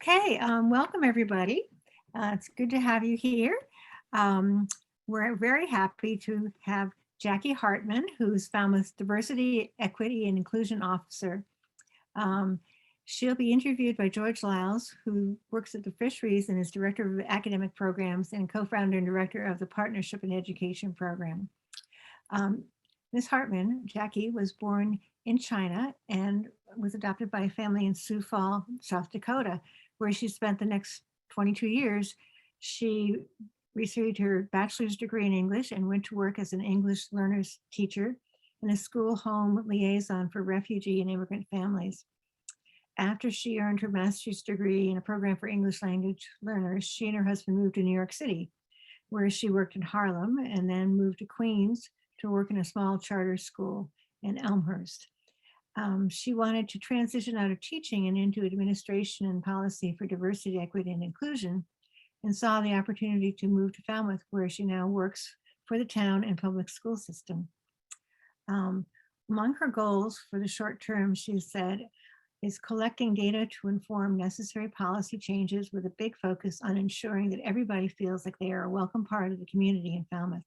Okay, welcome everybody. It's good to have you here. Um, we're very happy to have Jackie Hartman, who's Falmouth's Diversity, Equity, and Inclusion Officer. Um, she'll be interviewed by George Liles, who works at the Fisheries and is Director of Academic Programs and co-founder and director of the Partnership in Education program. Ms. Hartman, Jackie, was born in China and was adopted by a family in Sioux Falls, South Dakota, where she spent the next 22 years. She received her bachelor's degree in English and went to work as an English learners teacher and a school home liaison for refugee and immigrant families. After she earned her master's degree in a program for English language learners, she and her husband moved to New York City, where she worked in Harlem and then moved to Queens to work in a small charter school in Elmhurst. She wanted to transition out of teaching and into administration and policy for diversity, equity, and inclusion, and saw the opportunity to move to Falmouth, where she now works for the town and public school system. Among her goals for the short term, she said, is collecting data to inform necessary policy changes with a big focus on ensuring that everybody feels like they are a welcome part of the community in Falmouth.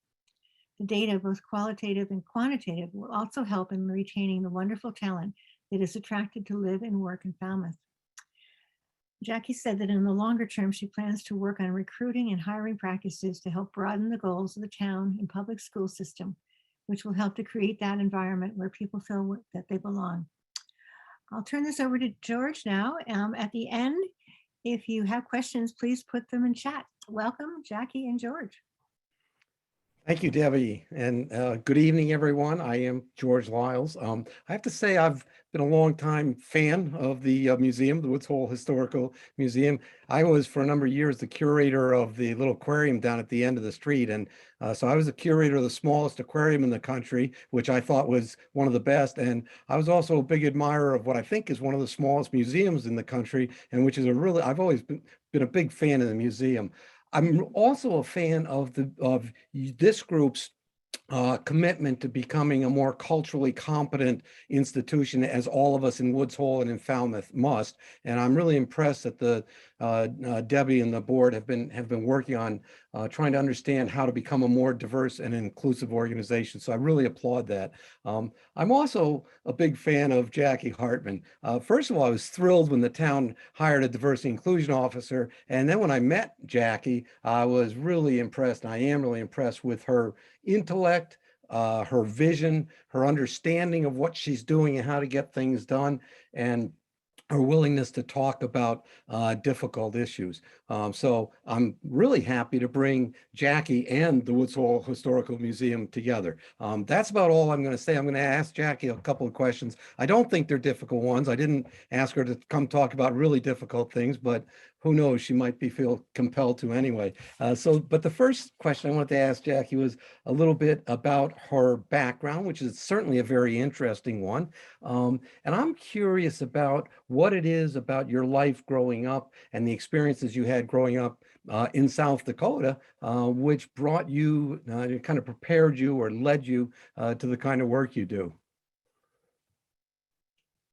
The data, both qualitative and quantitative, will also help in retaining the wonderful talent that is attracted to live and work in Falmouth. Jackie said that in the longer term, she plans to work on recruiting and hiring practices to help broaden the goals of the town and public school system, which will help to create that environment where people feel that they belong. I'll turn this over to George now. At the end, if you have questions, please put them in chat. Welcome, Jackie and George. Thank you, Debbie, and good evening, everyone. I am George Liles. I have to say I've been a long-time fan of the museum, the Woods Hole Historical Museum. I was, for a number of years, the curator of the little aquarium down at the end of the street, and so I was the curator of the smallest aquarium in the country, which I thought was one of the best, and I was also a big admirer of what I think is one of the smallest museums in the country, and which is I've always been a big fan of the museum. I'm also a fan of this group's commitment to becoming a more culturally competent institution, as all of us in Woods Hole and in Falmouth must. And I'm really impressed that the Debbie and the board have been working on trying to understand how to become a more diverse and inclusive organization. So I really applaud that. I'm also a big fan of Jackie Hartman. First of all, I was thrilled when the town hired a diversity inclusion officer. And then when I met Jackie, I was really impressed, and I am really impressed with her intellect, her vision, her understanding of what she's doing and how to get things done, and her willingness to talk about difficult issues. So I'm really happy to bring Jackie and the Woods Hole Historical Museum together. That's about all I'm going to say. I'm going to ask Jackie a couple of questions. I don't think they're difficult ones. I didn't ask her to come talk about really difficult things, but who knows, she might feel compelled to anyway. But the first question I wanted to ask Jackie was a little bit about her background, which is certainly a very interesting one. And I'm curious about what it is about your life growing up and the experiences you had growing up in South Dakota, which brought you, kind of prepared you or led you to the kind of work you do.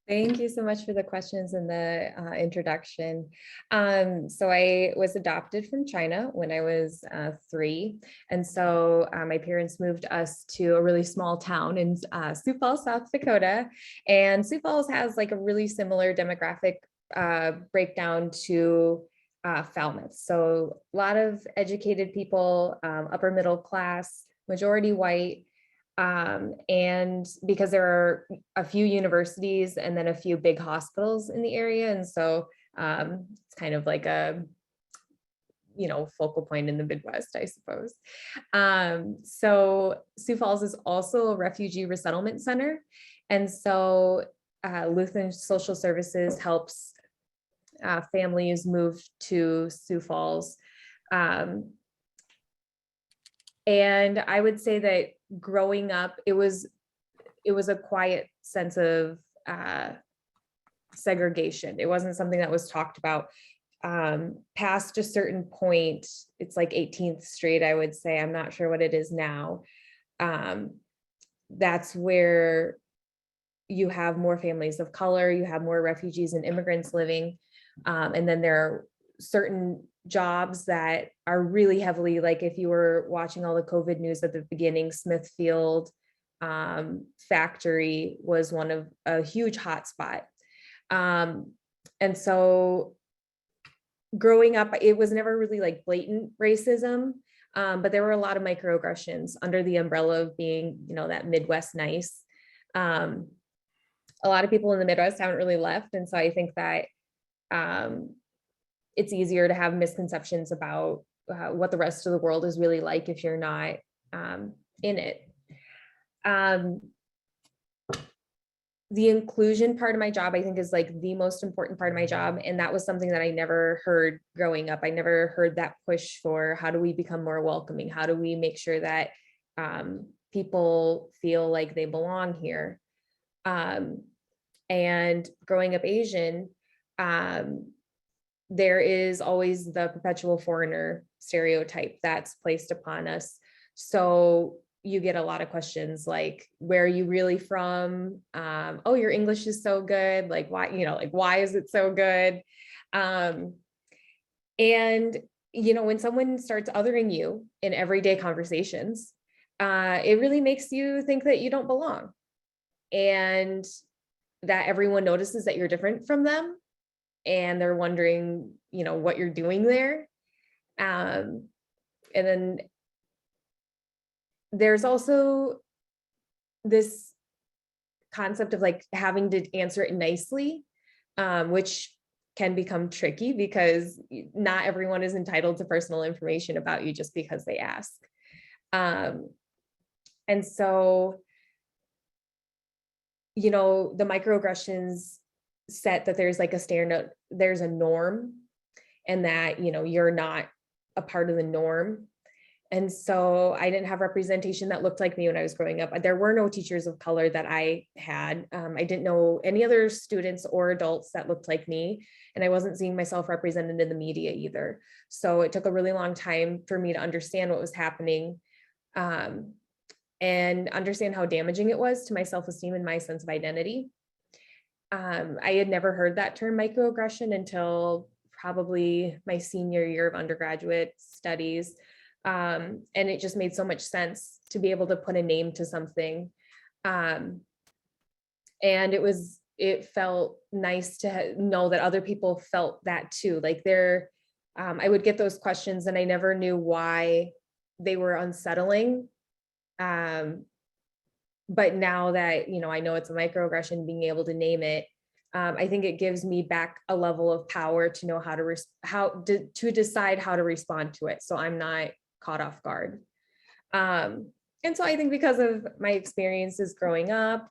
Thank you so much for the questions and the introduction. So I was adopted from China when I was 3. And so my parents moved us to a really small town in Sioux Falls, South Dakota. And Sioux Falls has like a really similar demographic breakdown to Falmouth. So a lot of educated people, upper middle class, majority white. And because there are a few universities and then a few big hospitals in the area. And so it's kind of like a, focal point in the Midwest, I suppose. So Sioux Falls is also a refugee resettlement center. And so Lutheran Social Services helps families move to Sioux Falls. And I would say that growing up, it was a quiet sense of segregation. It wasn't something that was talked about past a certain point. It's like 18th Street, I would say. I'm not sure what it is now. That's where you have more families of color, you have more refugees and immigrants living. And then there are certain jobs that are really heavily, like if you were watching all the COVID news at the beginning, Smithfield factory was one of a huge hotspot. And so growing up, it was never really like blatant racism, but there were a lot of microaggressions under the umbrella of being, you know, that Midwest nice. A lot of people in the Midwest haven't really left. And so I think that it's easier to have misconceptions about what the rest of the world is really like if you're not in it. The inclusion part of my job, I think, is like the most important part of my job. And that was something that I never heard growing up. I never heard that push for how do we become more welcoming? How do we make sure that people feel like they belong here? And growing up Asian, there is always the perpetual foreigner stereotype that's placed upon us. So you get a lot of questions like, where are you really from? Oh, your English is so good. Like, why, you know, like, why is it so good? And, you know, when someone starts othering you in everyday conversations, it really makes you think that you don't belong and that everyone notices that you're different from them. And they're wondering, you know, what you're doing there. And then there's also this concept of like having to answer it nicely, which can become tricky because not everyone is entitled to personal information about you just because they ask. And so, you know, the microaggressions set that there's like a standard, there's a norm, and that, you know, you're not a part of the norm. And so I didn't have representation that looked like me when I was growing up. There were no teachers of color that I had. I didn't know any other students or adults that looked like me. And I wasn't seeing myself represented in the media either. So it took a really long time for me to understand what was happening and understand how damaging it was to my self-esteem and my sense of identity. I had never heard that term microaggression until probably my senior year of undergraduate studies. And it just made so much sense to be able to put a name to something. And it felt nice to know that other people felt that too. Like I would get those questions and I never knew why they were unsettling. But now that, you know, I know it's a microaggression, being able to name it, I think it gives me back a level of power to know to decide how to respond to it. So I'm not caught off guard. And so I think because of my experiences growing up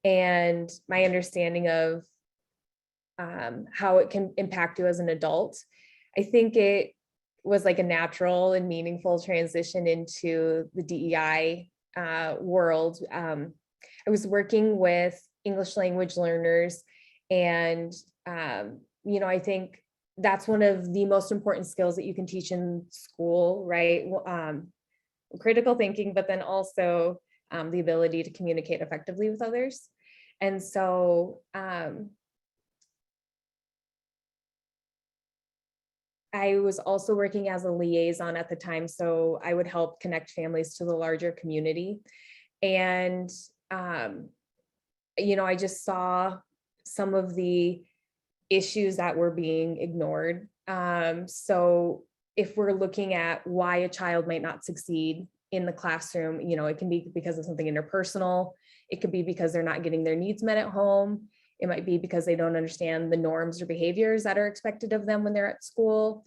and my understanding of how it can impact you as an adult, I think it was like a natural and meaningful transition into the DEI world. I was working with English language learners, and you know, I think that's one of the most important skills that you can teach in school, right? Critical thinking, but then also the ability to communicate effectively with others. And so I was also working as a liaison at the time, so I would help connect families to the larger community. And, you know, I just saw some of the issues that were being ignored. So if we're looking at why a child might not succeed in the classroom, you know, it can be because of something interpersonal. It could be because they're not getting their needs met at home. It might be because they don't understand the norms or behaviors that are expected of them when they're at school.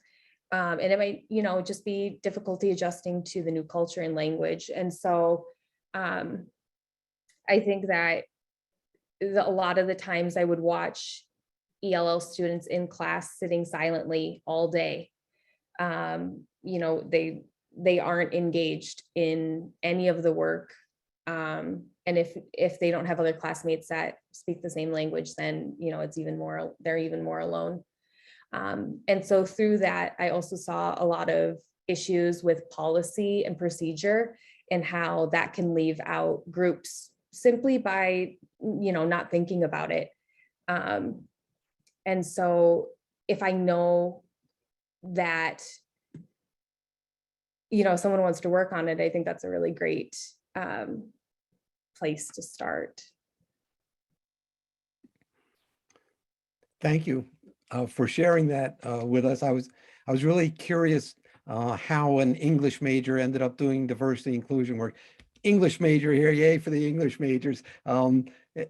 And it might, you know, just be difficulty adjusting to the new culture and language. And so I think that a lot of the times I would watch ELL students in class sitting silently all day. You know, they aren't engaged in any of the work. And if they don't have other classmates that speak the same language, then, you know, they're even more alone. And so through that, I also saw a lot of issues with policy and procedure and how that can leave out groups simply by, you know, not thinking about it. And so if I know that, someone wants to work on it, I think that's a really great place to start. Thank you for sharing that with us. I was really curious how an English major ended up doing diversity inclusion work. English major here, yay for the English majors.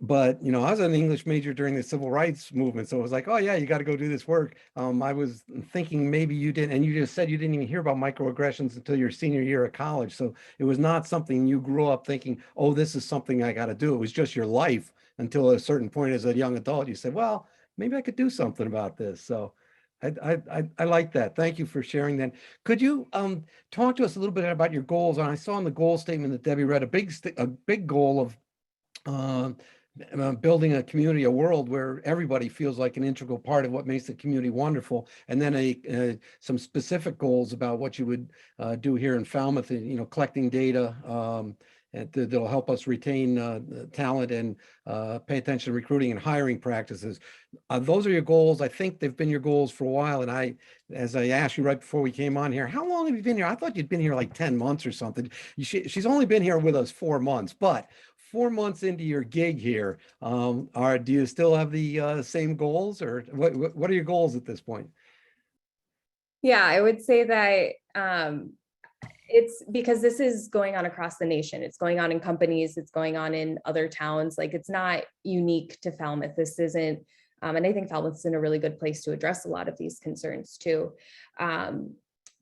But I was an English major during the civil rights movement, so it was like, oh yeah, you got to go do this work. I was thinking maybe you didn't, and you just said you didn't even hear about microaggressions until your senior year of college. So it was not something you grew up thinking, oh, this is something I got to do. It was just your life until at a certain point as a young adult, you said, well, maybe I could do something about this. So I like that. Thank you for sharing that. Could you talk to us a little bit about your goals? And I saw in the goal statement that Debbie read a big goal of building a community, a world where everybody feels like an integral part of what makes the community wonderful, and then some specific goals about what you would do here in Falmouth, collecting data that'll help us retain talent and pay attention to recruiting and hiring practices. Those are your goals. I think they've been your goals for a while. And as I asked you right before we came on here, how long have you been here? I thought you'd been here like 10 months or something. She's only been here with us 4 months, but 4 months into your gig here, do you still have the same goals, or what are your goals at this point? Yeah, I would say that it's because this is going on across the nation. It's going on in companies, it's going on in other towns. Like, it's not unique to Falmouth. This isn't, and I think Falmouth's in a really good place to address a lot of these concerns too.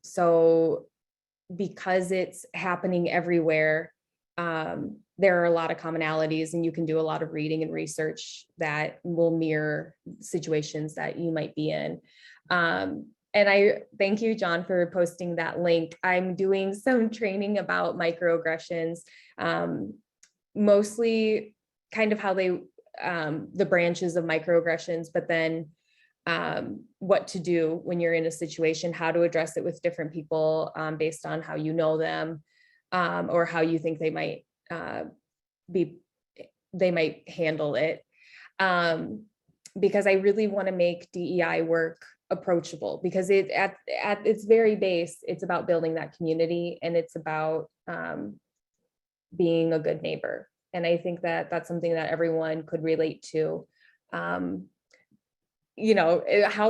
So because it's happening everywhere, there are a lot of commonalities, and you can do a lot of reading and research that will mirror situations that you might be in. And I thank you, John, for posting that link. I'm doing some training about microaggressions, mostly kind of how they, the branches of microaggressions, but then what to do when you're in a situation, how to address it with different people based on how you know them, or how you think they might handle it. Because I really want to make DEI work approachable, because at its very base, it's about building that community, and it's about being a good neighbor. And I think that that's something that everyone could relate to. How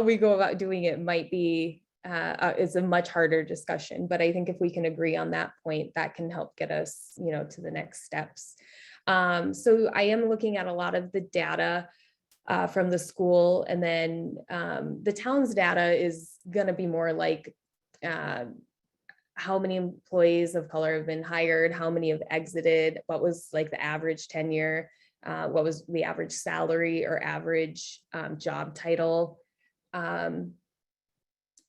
we go about doing it might be it's a much harder discussion, but I think if we can agree on that point, that can help get us to the next steps. So I am looking at a lot of the data from the school, and then the town's data is going to be more like how many employees of color have been hired, how many have exited, what was like the average tenure, what was the average salary or average job title.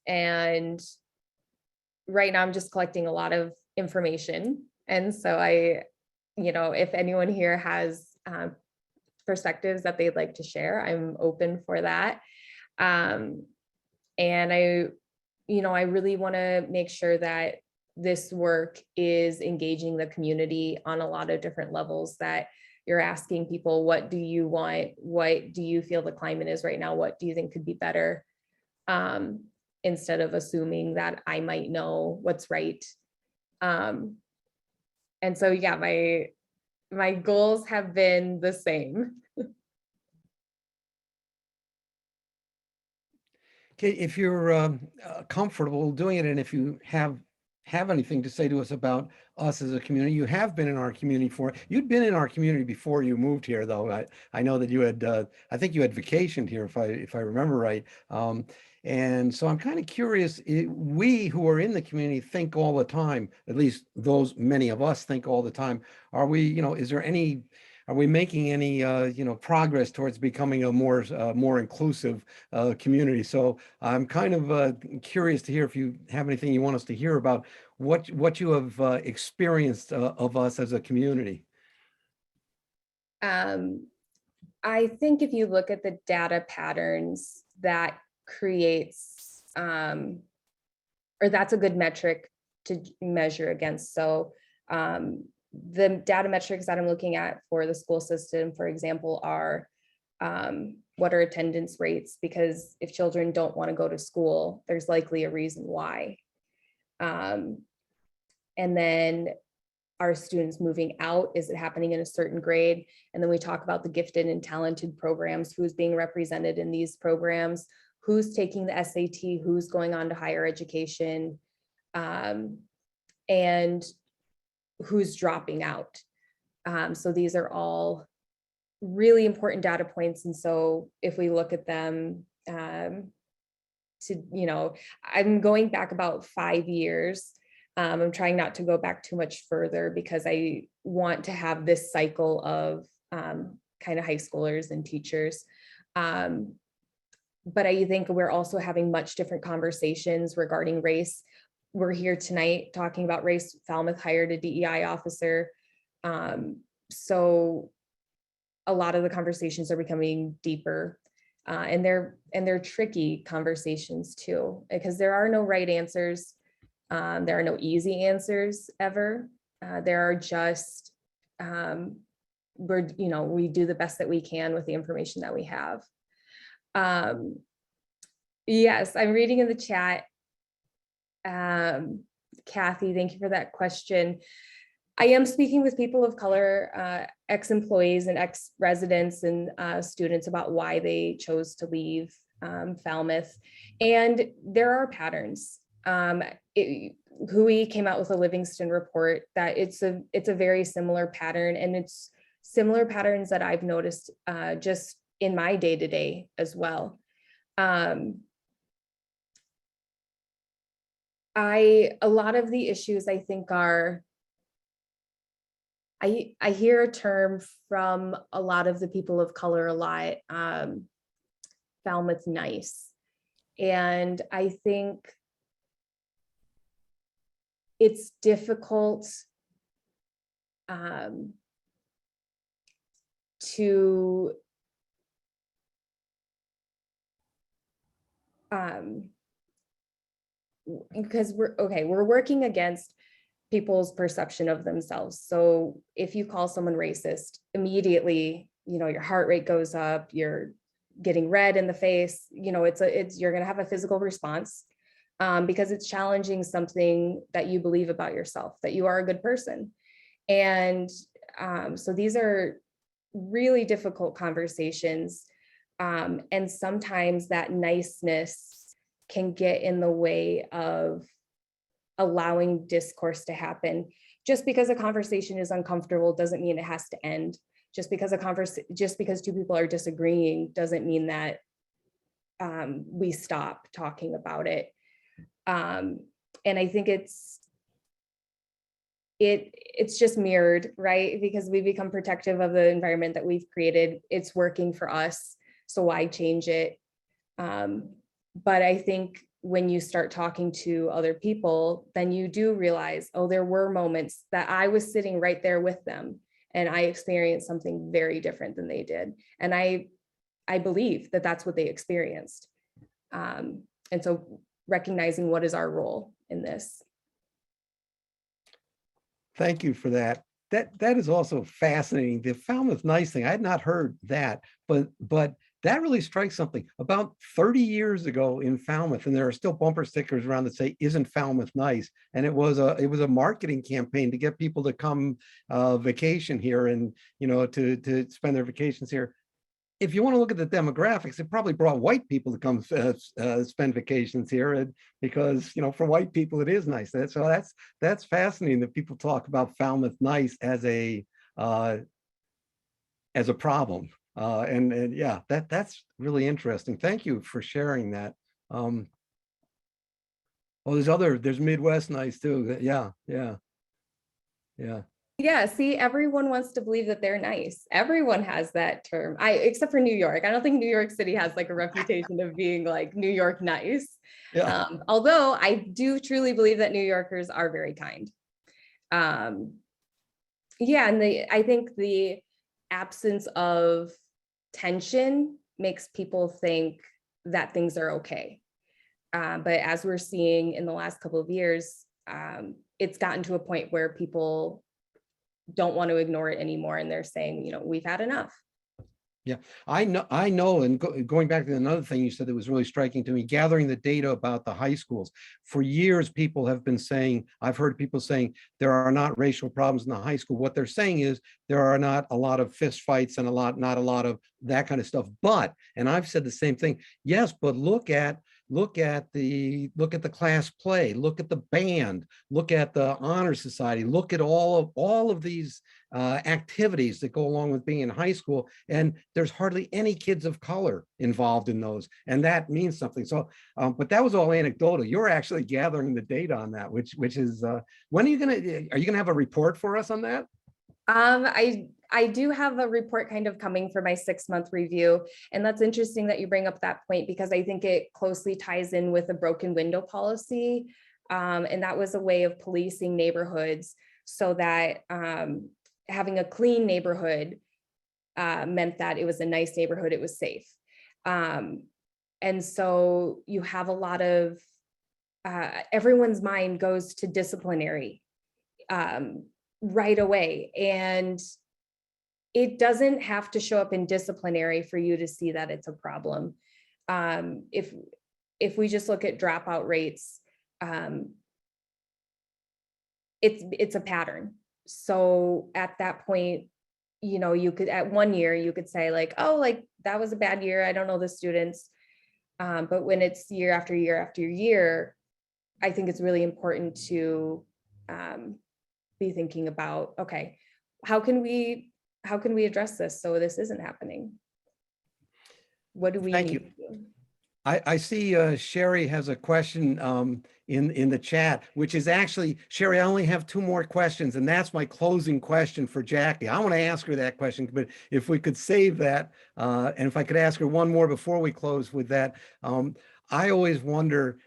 And right now I'm just collecting a lot of information. And so if anyone here has perspectives that they'd like to share, I'm open for that. And I really want to make sure that this work is engaging the community on a lot of different levels, that you're asking people, what do you want? What do you feel the climate is right now? What do you think could be better? Instead of assuming that I might know what's right. And so, yeah, my goals have been the same. Okay, if you're comfortable doing it, and if you have anything to say to us about us as a community, you have been in our community you'd been in our community before you moved here, though. I know that you had, I think you had vacationed here, if I remember right. And so I'm kind of curious, we who are in the community think all the time, at least many of us think all the time, are we, are we making any, progress towards becoming a more inclusive community? So I'm kind of curious to hear if you have anything you want us to hear about what you have experienced of us as a community. I think if you look at the data patterns, that creates, or that's a good metric to measure against. So the data metrics that I'm looking at for the school system, for example, are what are attendance rates? Because if children don't want to go to school, there's likely a reason why. And then are students moving out? Is it happening in a certain grade? And then we talk about the gifted and talented programs, who's being represented in these programs, who's taking the SAT, who's going on to higher education, and who's dropping out. So these are all really important data points. And so if we look at them, I'm going back about 5 years. I'm trying not to go back too much further because I want to have this cycle of kind of high schoolers and teachers. But I think we're also having much different conversations regarding race. We're here tonight talking about race. Falmouth hired a DEI officer. So a lot of the conversations are becoming deeper, and they're tricky conversations too, because there are no right answers. There are no easy answers ever. There are just, we do the best that we can with the information that we have. Yes, I'm reading in the chat. Kathy, thank you for that question. I am speaking with people of color, ex-employees and ex-residents and students about why they chose to leave Falmouth. And there are patterns. Hui came out with a Livingston report that it's a very similar pattern, and it's similar patterns that I've noticed just in my day-to-day as well. A lot of the issues I think are, I hear a term from a lot of the people of color a lot, Falmouth nice. And I think it's difficult because we're working against people's perception of themselves. So if you call someone racist, immediately, your heart rate goes up, you're getting red in the face, you're going to have a physical response because it's challenging something that you believe about yourself, that you are a good person. And so these are really difficult conversations. And sometimes that niceness can get in the way of allowing discourse to happen. Just because a conversation is uncomfortable doesn't mean it has to end. Just because two people are disagreeing doesn't mean that we stop talking about it. And I think it's just mirrored, right? Because we become protective of the environment that we've created. It's working for us, so why change it? But I think when you start talking to other people, then you do realize, oh, there were moments that I was sitting right there with them and I experienced something very different than they did. And I believe that that's what they experienced. And so recognizing what is our role in this. Thank you for that. That is also fascinating. The Falmouth nice thing, I had not heard that, but that really strikes something. About 30 years ago in Falmouth, and there are still bumper stickers around that say, "Isn't Falmouth nice?" And it was a marketing campaign to get people to come vacation here and to spend their vacations here. If you want to look at the demographics, it probably brought white people to come spend vacations here, because for white people it is nice. So that's fascinating that people talk about Falmouth nice as a problem. And yeah, that's really interesting. Thank you for sharing that. Oh, there's Midwest nice too. Yeah. Yeah, see, everyone wants to believe that they're nice. Everyone has that term. Except for New York. I don't think New York City has like a reputation of being like New York nice. Yeah. Although I do truly believe that New Yorkers are very kind. Yeah, and I think the absence of tension makes people think that things are okay. But as we're seeing in the last couple of years, it's gotten to a point where people don't want to ignore it anymore. And they're saying, we've had enough. Yeah, I know, and going back to another thing you said that was really striking to me, gathering the data about the high schools. For years, people have been saying, I've heard people saying there are not racial problems in the high school. What they're saying is there are not a lot of fist fights and not a lot of that kind of stuff. But, and I've said the same thing, yes, but look at the class play, look at the band, look at the honor society, look at all of these activities that go along with being in high school, and there's hardly any kids of color involved in those, and that means something. So but that was all anecdotal. You're actually gathering the data on that, which is when are you gonna have a report for us on that? I do have a report kind of coming for my 6-month review. And that's interesting that you bring up that point, because I think it closely ties in with a broken window policy. And that was a way of policing neighborhoods so that having a clean neighborhood meant that it was a nice neighborhood, it was safe. And so you have a lot of, everyone's mind goes to disciplinary right away. And it doesn't have to show up in disciplinary for you to see that it's a problem. If we just look at dropout rates, it's a pattern. So at that point, you know, you could, at 1 year, you could say like, oh, like that was a bad year, I don't know the students. But when it's year after year after year, I think it's really important to be thinking about, okay, how can we address this so this isn't happening? What do we Thank need you. to do? I see Sherry has a question in the chat, which is actually, Sherry, I only have 2 more questions, and that's my closing question for Jackie. I want to ask her that question, but if we could save that, and if I could ask her one more before we close with that. I always wonder,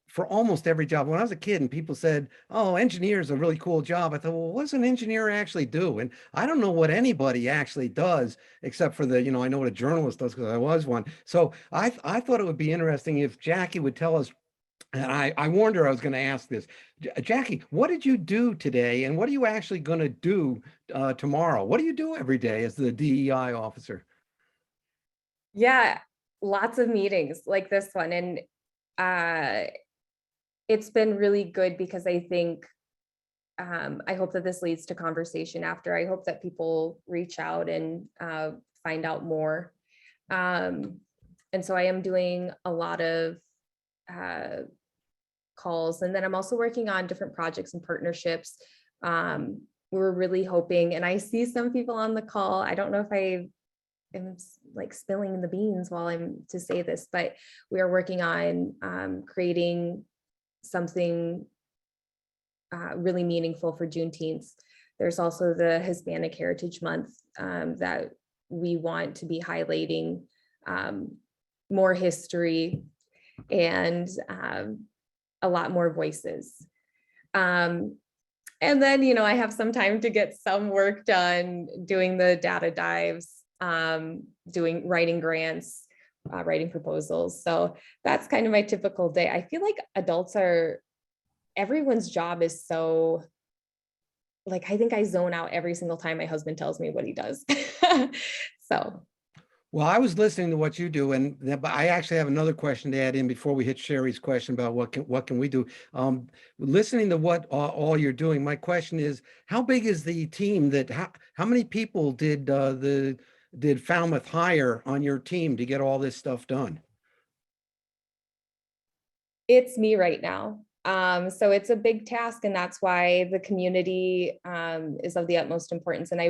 for almost every job, when I was a kid and people said, oh, engineer is a really cool job, I thought, well, what does an engineer actually do? And I don't know what anybody actually does, except for I know what a journalist does because I was one. So I thought it would be interesting if Jackie would tell us, and I warned her I was going to ask this. Jackie, what did you do today, and what are you actually going to do tomorrow? What do you do every day as the DEI officer? Yeah, lots of meetings like this one. And it's been really good because I think, I hope that this leads to conversation after. I hope that people reach out and find out more. And so I am doing a lot of calls, and then I'm also working on different projects and partnerships. We're really hoping, and I see some people on the call, I don't know if I am like spilling the beans while I'm to say this, but we are working on creating something really meaningful for Juneteenth. There's also the Hispanic Heritage Month that we want to be highlighting more history and a lot more voices. And then, you know, I have some time to get some work done doing the data dives, writing grants, writing proposals. So that's kind of my typical day. I feel like everyone's job is so, like, I think I zone out every single time my husband tells me what he does. So. Well, I was listening to what you do, but I actually have another question to add in before we hit Sherry's question about what can we do. Listening to what all you're doing, my question is, how big is the team how many people did Falmouth hire on your team to get all this stuff done? It's me right now. So it's a big task, and that's why the community is of the utmost importance. And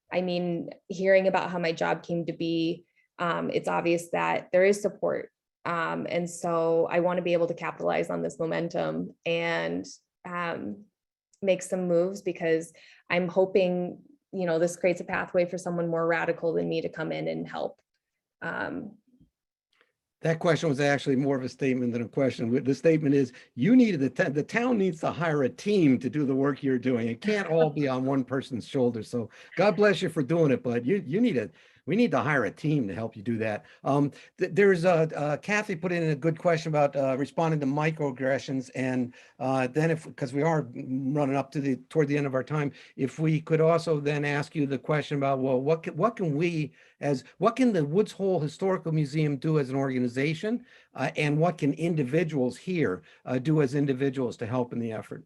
I mean, hearing about how my job came to be, it's obvious that there is support. And so I want to be able to capitalize on this momentum and make some moves, because I'm hoping, you know, this creates a pathway for someone more radical than me to come in and help. That question was actually more of a statement than a question. The statement is, the town needs to hire a team to do the work you're doing. It can't all be on one person's shoulders. So God bless you for doing it, but you need we need to hire a team to help you do that. There's Kathy put in a good question about responding to microaggressions, and then because we are running up to toward the end of our time, if we could also then ask you the question about, well, what can the Woods Hole Historical Museum do as an organization, and what can individuals here do as individuals to help in the effort?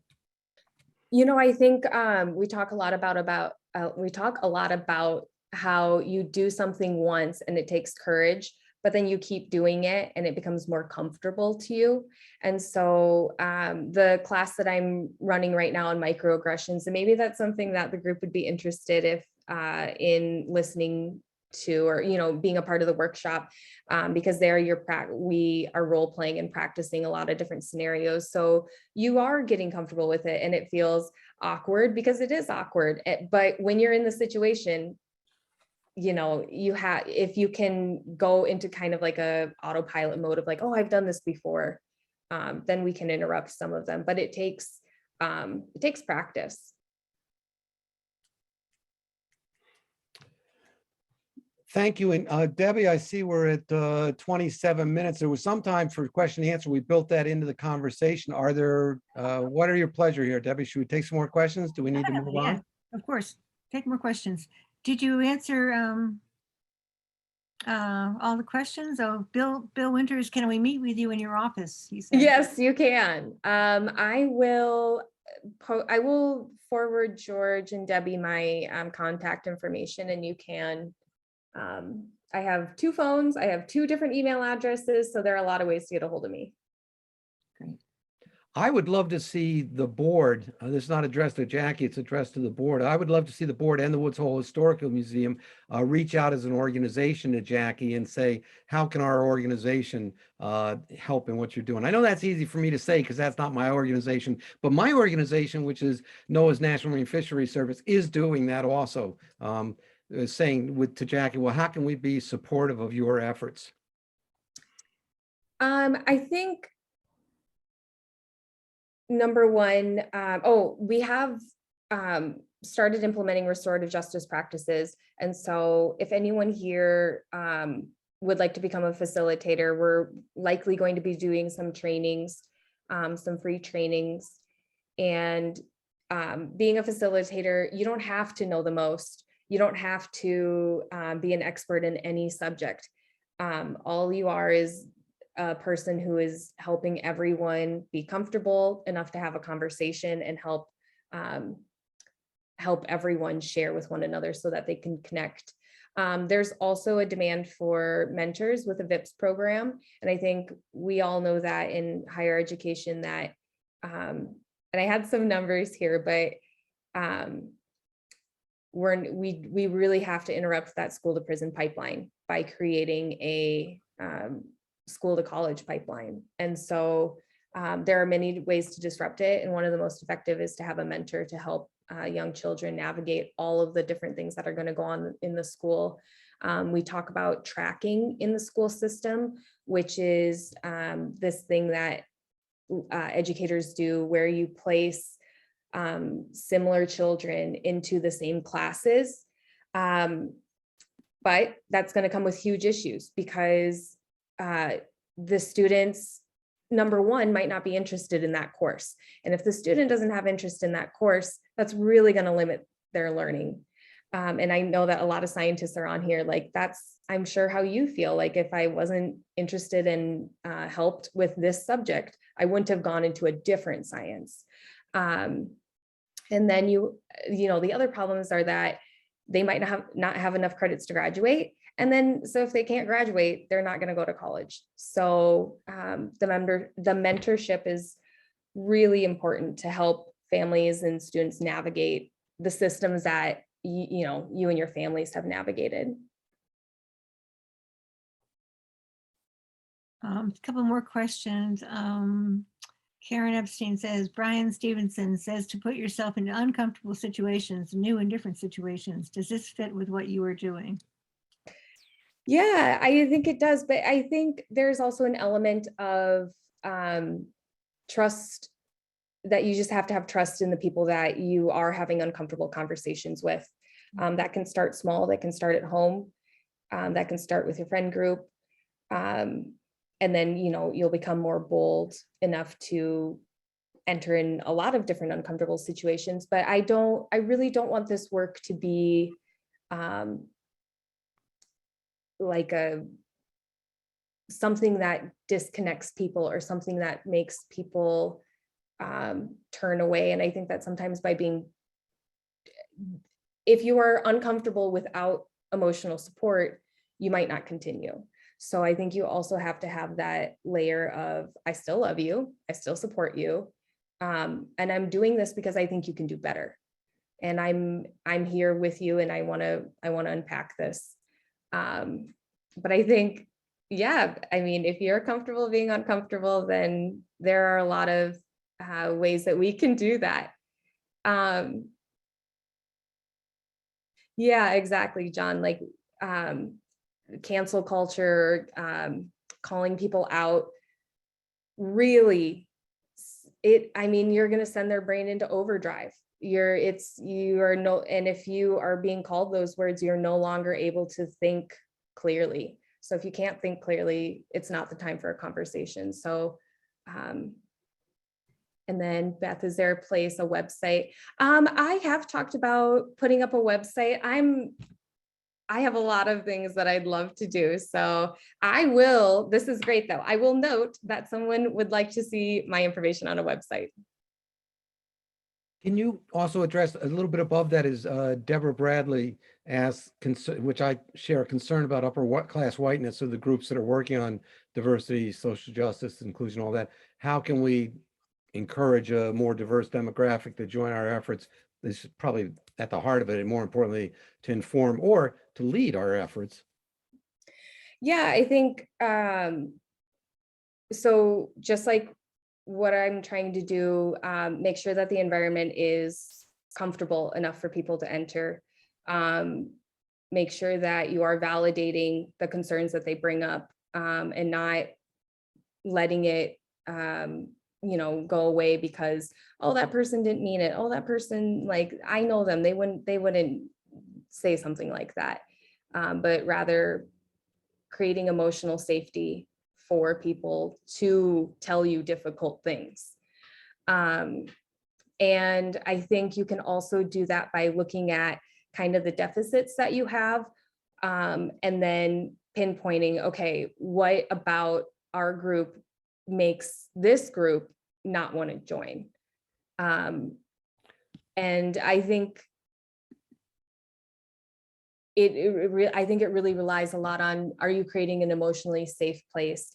I think we talk a lot about how you do something once and it takes courage, but then you keep doing it and it becomes more comfortable to you. And so the class that I'm running right now on microaggressions, and maybe that's something that the group would be interested in listening to, or being a part of the workshop, because we are role playing and practicing a lot of different scenarios. So you are getting comfortable with it, and it feels awkward because it is awkward. But when you're in the situation, if you can go into kind of like a autopilot mode of like, oh, I've done this before, then we can interrupt some of them. But it takes practice. Thank you. And Debbie, I see we're at 27 minutes. There was some time for question and answer. We built that into the conversation. What are your pleasure here, Debbie? Should we take some more questions? Do we need to move on? Yeah, of course. Take more questions. Did you answer all the questions? Oh, Bill Winters, can we meet with you in your office? He said. Yes, you can. I will forward George and Debbie my contact information, and you can. I have 2 phones. I have 2 different email addresses, so there are a lot of ways to get a hold of me. Great. I would love to see the board, this is not addressed to Jackie, it's addressed to the board. I would love to see the board and the Woods Hole Historical Museum reach out as an organization to Jackie and say, how can our organization help in what you're doing? I know that's easy for me to say because that's not my organization, but my organization, which is NOAA's National Marine Fisheries Service, is doing that also. Saying to Jackie, well, how can we be supportive of your efforts? I think number one, we have started implementing restorative justice practices. And so if anyone here would like to become a facilitator, we're likely going to be doing some trainings, some free trainings. And being a facilitator, you don't have to know the most. You don't have to be an expert in any subject. All you are is a person who is helping everyone be comfortable enough to have a conversation and help everyone share with one another so that they can connect. There's also a demand for mentors with a VIPS program. And I think we all know that in higher education that, and I had some numbers here, but we really have to interrupt that school to prison pipeline by creating a school to college pipeline. And so there are many ways to disrupt it. And one of the most effective is to have a mentor to help young children navigate all of the different things that are going to go on in the school. We talk about tracking in the school system, which is this thing that educators do where you place similar children into the same classes. But that's going to come with huge issues because the students, number one, might not be interested in that course. And if the student doesn't have interest in that course, that's really going to limit their learning. And I know that a lot of scientists are on here, like that's, I'm sure how you feel. Like if I wasn't interested in helped with this subject, I wouldn't have gone into a different science. And then the other problems are that they might not have enough credits to graduate. And then, so if they can't graduate, they're not going to go to college. So the mentorship is really important to help families and students navigate the systems that you and your families have navigated. A couple more questions. Karen Epstein says, Brian Stevenson says to put yourself into uncomfortable situations, new and different situations. Does this fit with what you are doing? Yeah, I think it does. But I think there's also an element of trust, that you just have to have trust in the people that you are having uncomfortable conversations with. That can start small, that can start at home. That can start with your friend group. And then, you'll become more bold enough to enter in a lot of different uncomfortable situations. But I really don't want this work to be like something that disconnects people or something that makes people turn away. And I think that sometimes if you are uncomfortable without emotional support, you might not continue. So I think you also have to have that layer of, I still love you, I still support you, and I'm doing this because I think you can do better, and I'm here with you, and I want to unpack this. But I think, yeah, I mean, if you're comfortable being uncomfortable, then there are a lot of ways that we can do that. Yeah, exactly, John. Like cancel culture, calling people out, really, I mean, you're going to send their brain into overdrive. And if you are being called those words, you're no longer able to think clearly. So if you can't think clearly, it's not the time for a conversation. So, and then Beth, is there a website? I have talked about putting up a website. I have a lot of things that I'd love to do. So this is great though. I will note that someone would like to see my information on a website. Can you also address a little bit above that is Deborah Bradley asks, which I share a concern about upper class whiteness, so the groups that are working on diversity, social justice, inclusion, all that. How can we encourage a more diverse demographic to join our efforts? This is probably at the heart of it, and more importantly, to inform or to lead our efforts. Yeah, I think so. Just like what I'm trying to do, make sure that the environment is comfortable enough for people to enter. Make sure that you are validating the concerns that they bring up, and not letting it go away because, oh, that person didn't mean it, oh, that person, like, I know them, they wouldn't say something like that. But rather creating emotional safety for people to tell you difficult things. And I think you can also do that by looking at kind of the deficits that you have, and then pinpointing, okay, what about our group makes this group not want to join? And I think I think it really relies a lot on, are you creating an emotionally safe place?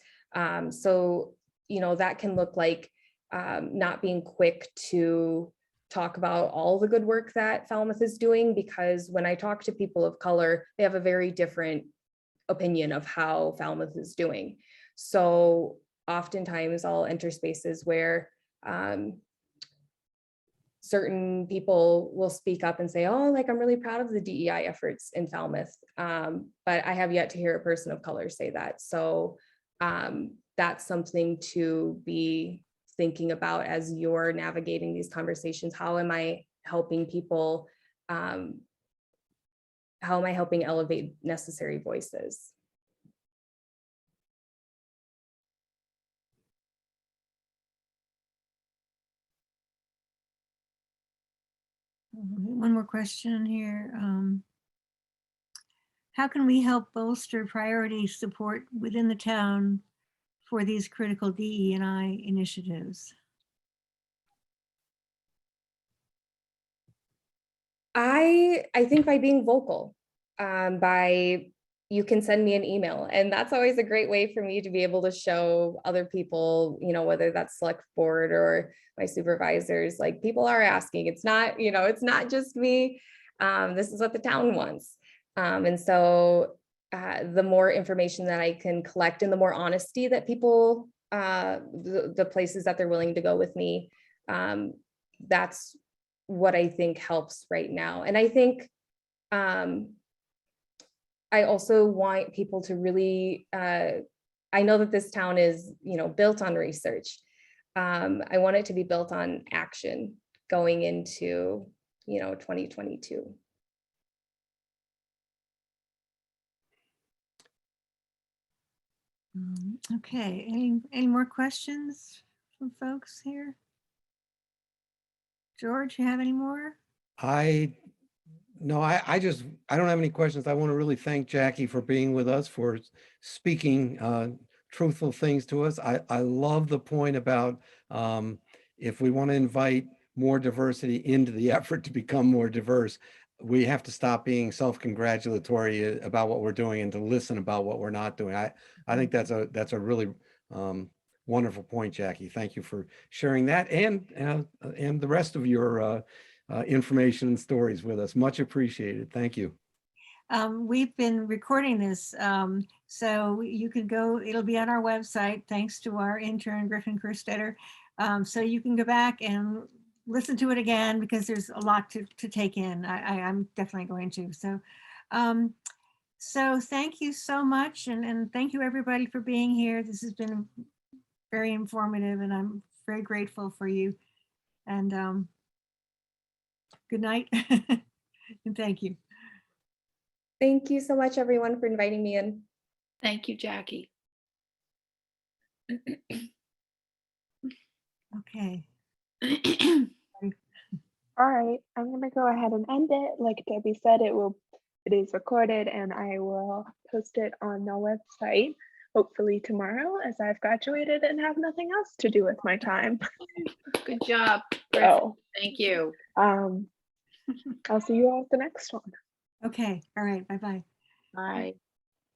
So, that can look like not being quick to talk about all the good work that Falmouth is doing, because when I talk to people of color, they have a very different opinion of how Falmouth is doing. So oftentimes I'll enter spaces where certain people will speak up and say, oh, like, I'm really proud of the DEI efforts in Falmouth. But I have yet to hear a person of color say that. So that's something to be thinking about as you're navigating these conversations. How am I helping people? How am I helping elevate necessary voices? One more question here. How can we help bolster priority support within the town for these critical DE&I initiatives? I think by being vocal, you can send me an email, and that's always a great way for me to be able to show other people, whether that's select board or my supervisors, like, people are asking. It's not, it's not just me. This is what the town wants. And so the more information that I can collect, and the more honesty that people, the places that they're willing to go with me, that's what I think helps right now. And I think I also want people to really, I know that this town is, built on research. I want it to be built on action going into, 2022. Okay, any more questions from folks here? George, you have any more? No, I don't have any questions. I want to really thank Jackie for being with us, for speaking truthful things to us. I love the point about if we want to invite more diversity into the effort to become more diverse, we have to stop being self-congratulatory about what we're doing and to listen about what we're not doing. I think that's a really wonderful point, Jackie. Thank you for sharing that and the rest of your information and stories with us. Much appreciated. Thank you. We've been recording this, so you can go, it'll be on our website, thanks to our intern, Griffin Kerstetter. So you can go back and listen to it again because there's a lot to take in. I'm definitely going to. So thank you so much. And thank you everybody for being here. This has been very informative and I'm very grateful for you. And good night. And thank you. Thank you so much, everyone, for inviting me in. Thank you, Jackie. Okay. All right, I'm gonna go ahead and end it. Like Debbie said, it is recorded and I will post it on the website, hopefully tomorrow, as I've graduated and have nothing else to do with my time. Good job. Griffin. So, Thank you. I'll see you all at the next one. Okay. All right. Bye-bye. Bye.